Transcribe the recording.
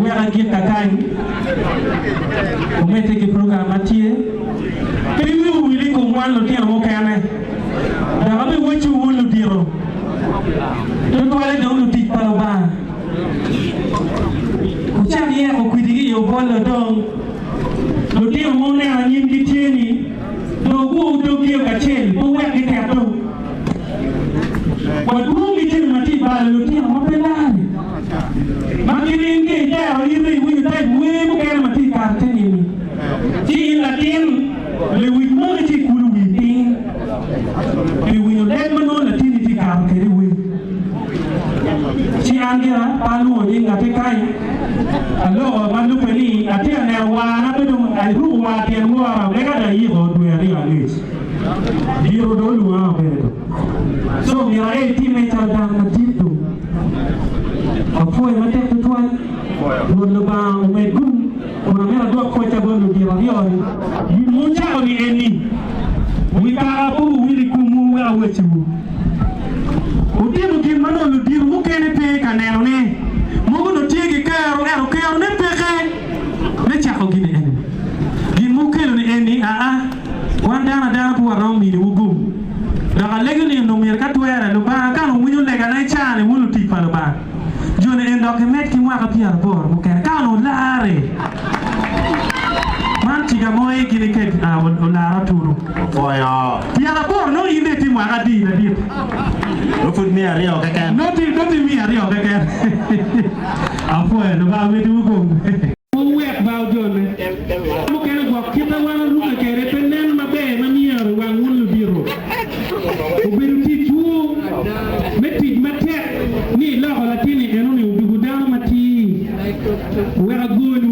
wera gi kakai o mete ke programa tie kemi wili ko walo tie mo kane da ba wochu wulu diro to wale do lu tik palo ba ku chani ko kwidigi yo bolo dong lo tie mo ne anyim gi tieni do go do gi ka chen bo wa ke ka to what room it in Mati Balu, Mapelani. Makining, yeah, or even we died way more Mati Cartini. See in Latin, the with money could we think, and we let me know Latinity can carry away. See Angela, Palu, in Atikai, a law of Mandupani, a tear now one, I grew what and more, I got a year or 2 years. You don't know. So we are 18 meters down the Gisu. A boy, what take the one? Lulaba, Megum, or a mere dog quite a bone of the avion. You won't tell me any. We got a boo, really come well with you. Who didn't give money to deal who can pay an airone? Mogo to take a car or a never. Let's check again. Give Mukel any, one down to around me, Ugu. Da legally no mereka tuera lo ba kan winyo lega na chane wulu tipa lo ba jone en document ki wa ka piar bor mo kan kan lare man tiga moy ki ne ke o lara turu oya piar bor no inde ti wa ka di na di no fut mi ari o ka kan no ti mi ari o ka kan afo e lo ba we du ko mo wek ba jone mo kan go kita wa ru ka kere penen ma be ma mier wa wulu biro Ubiruti tu meti mate ni la holatini enoni udugudan mati wera good